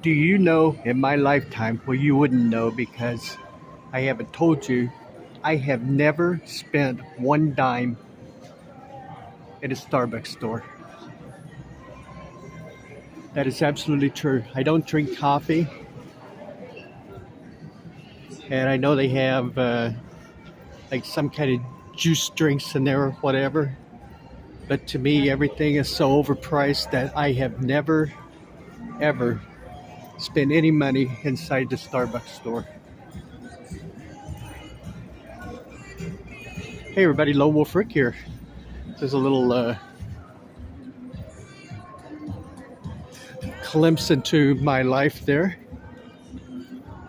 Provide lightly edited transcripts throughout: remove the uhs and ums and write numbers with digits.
Do you know in my lifetime, well, you wouldn't know because I haven't told you, I have never spent one dime at a Starbucks store. That is absolutely true. I don't drink coffee, and I know they have like some kind of juice drinks in there or whatever. But to me, everything is so overpriced that I have never, ever spent any money inside the Starbucks store. Hey, everybody, Lone Wolf Rick here. There's a little glimpse into my life there.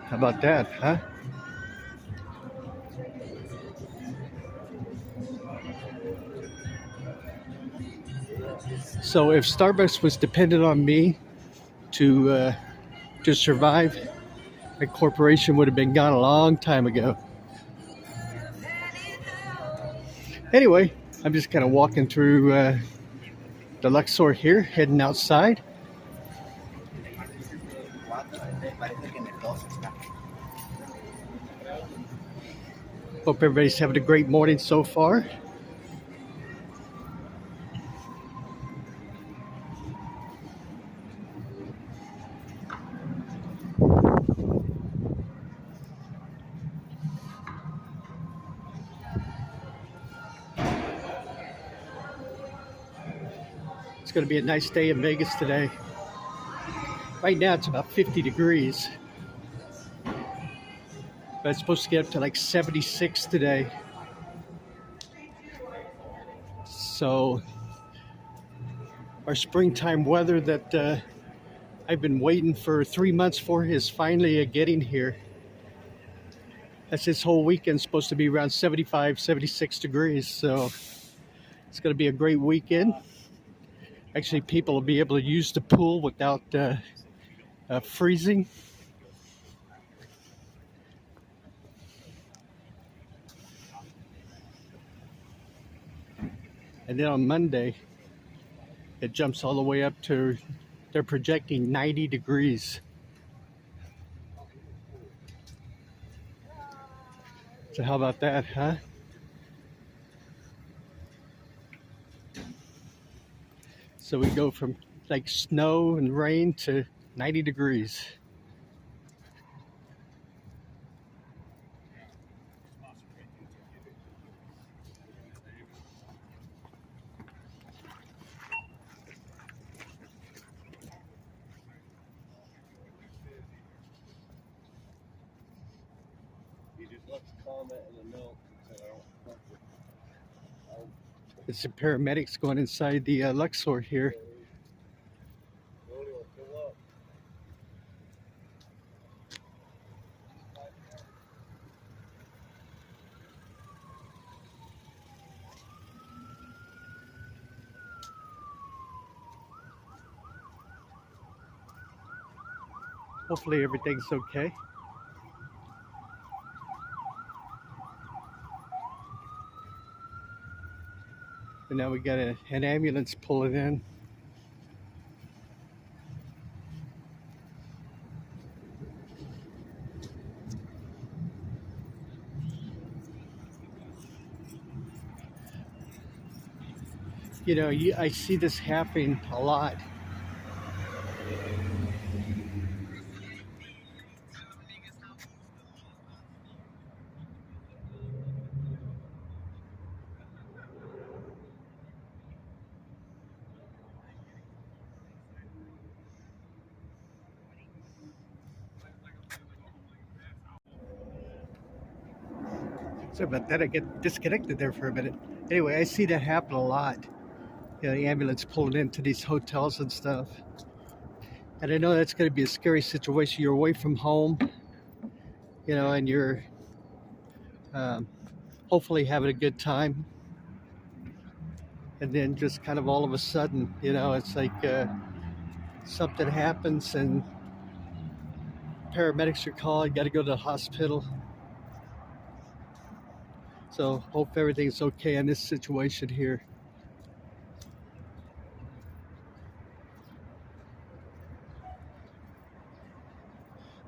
How about that, huh? So if Starbucks was dependent on me to survive, the corporation would have been gone a long time ago. Anyway, I'm just kind of walking through the Luxor here, heading outside. Hope everybody's having a great morning so far. It's going to be a nice day in Vegas today. Right now it's about 50 degrees, but it's supposed to get up to like 76 today. So our springtime weather that I've been waiting for 3 months for is finally getting here. That's this whole weekend supposed to be around 75, 76 degrees. So it's going to be a great weekend. Actually, people will be able to use the pool without freezing. And then on Monday, it jumps all the way up to, they're projecting 90 degrees. So how about that, huh? So we go from like snow and rain to 90 degrees. He just left a comment in the note and said, It's the paramedics going inside the Luxor here. Hopefully everything's okay. And now we got an ambulance pulling in. You know, I see this happening a lot. Sorry about that, I get disconnected there for a minute. Anyway, I see that happen a lot. You know, the ambulance pulling into these hotels and stuff. And I know that's going to be a scary situation. You're away from home, you know, and you're um, hopefully having a good time. And then just kind of all of a sudden, you know, it's like something happens and paramedics are called, got to go to the hospital. So hope everything's okay in this situation here.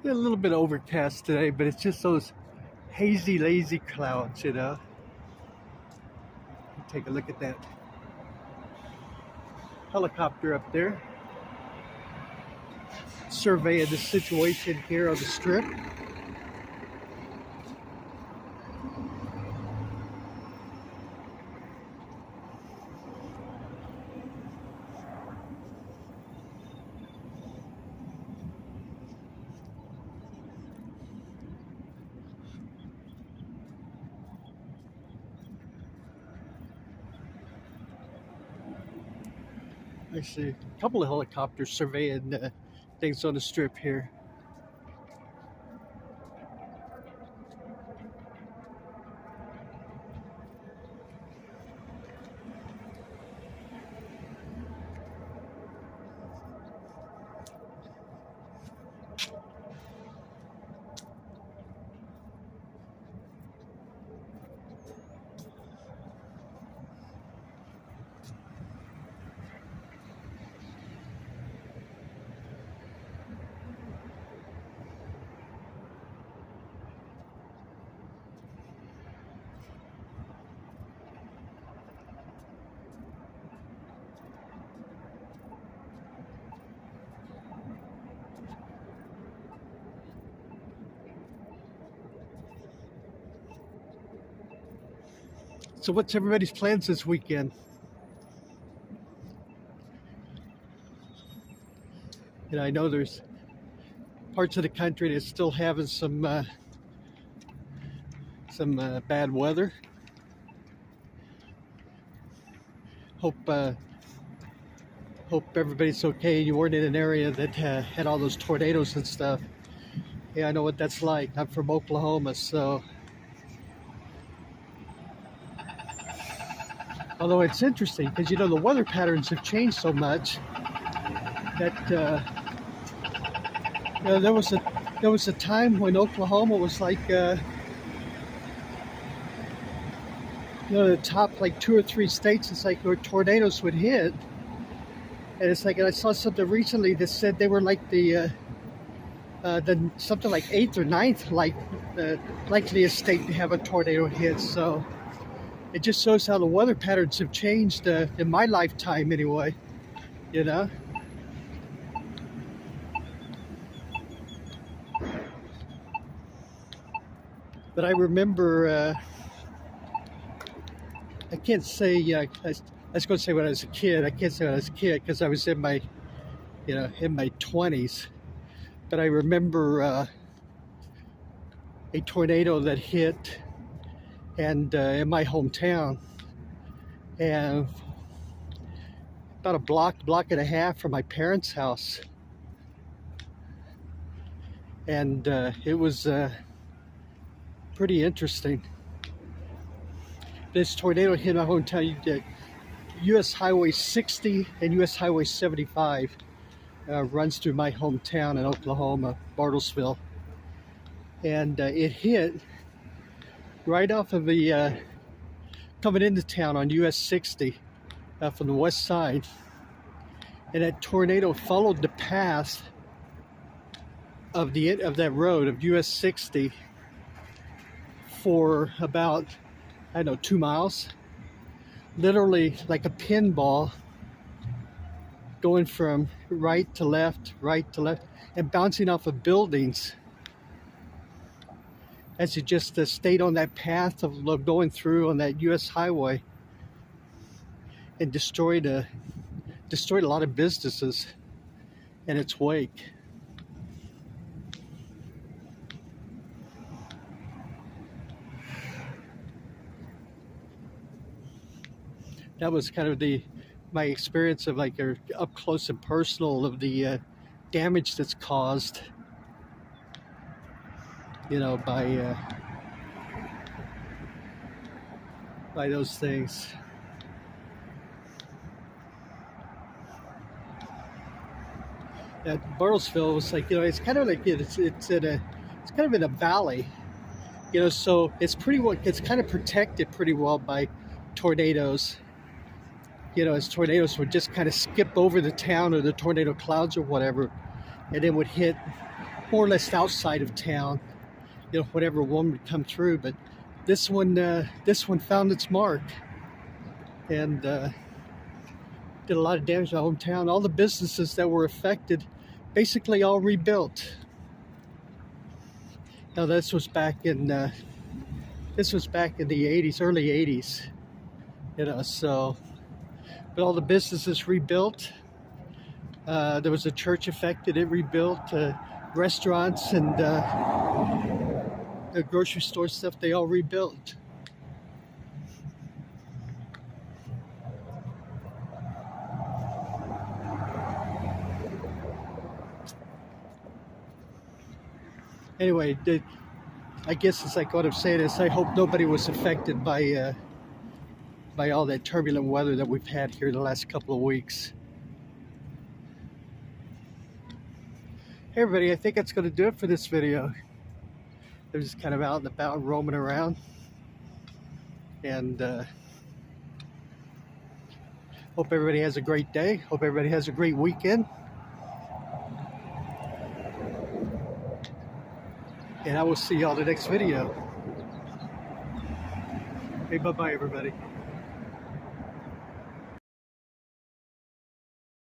A little bit overcast today, but it's just those hazy, lazy clouds, you know. Take a look at that helicopter up there. Survey of the situation here on the strip. I see a couple of helicopters surveying things on the strip here. So what's everybody's plans this weekend? And I know there's parts of the country that's still having some bad weather. Hope everybody's okay. You weren't in an area that had all those tornadoes and stuff. Yeah, I know what that's like. I'm from Oklahoma, so. Although it's interesting because, you know, the weather patterns have changed so much that you know, there was a time when Oklahoma was like you know, the top like 2 or 3 states. It's like where tornadoes would hit, and it's like, and I saw something recently that said they were like the something like 8th or 9th likeliest state to have a tornado hit. So it just shows how the weather patterns have changed in my lifetime anyway, you know. But I remember, I can't say, I was going to say when I was a kid. I can't say when I was a kid because I was in my, you know, in my 20s. But I remember a tornado that hit and in my hometown, and about a block and a half from my parents' house. And it was pretty interesting. This tornado hit my hometown. US Highway 60 and US Highway 75 runs through my hometown in Oklahoma, Bartlesville. And it hit right off of the coming into town on US 60 from the west side. And that tornado followed the path of that road of US 60 for about, I don't know, 2 miles. Literally like a pinball, going from right to left, and bouncing off of buildings as it just stayed on that path of going through on that US highway, and destroyed a lot of businesses in its wake. That was kind of my experience of like up close and personal of the damage that's caused, you know, by those things. At Bartlesville was like, you know, it's kind of like it's kind of in a valley, you know, so it's kind of protected pretty well by tornadoes. You know, as tornadoes would just kind of skip over the town or the tornado clouds or whatever, and then would hit more or less outside of town. You know, whatever one would come through, but this one found its mark and did a lot of damage to my hometown. All the businesses that were affected basically all rebuilt. Now this was back in the 80s, early 80s, you know. So, but all the businesses rebuilt. There was a church affected; it rebuilt. Restaurants and the grocery store stuff, they all rebuilt. Anyway, I guess it's like what I'm saying is I hope nobody was affected by all that turbulent weather that we've had here the last couple of weeks. Hey everybody, I think that's going to do it for this video. I'm just kind of out and about, roaming around, and hope everybody has a great day. Hope everybody has a great weekend. And I will see y'all in the next video. Hey, bye-bye, everybody.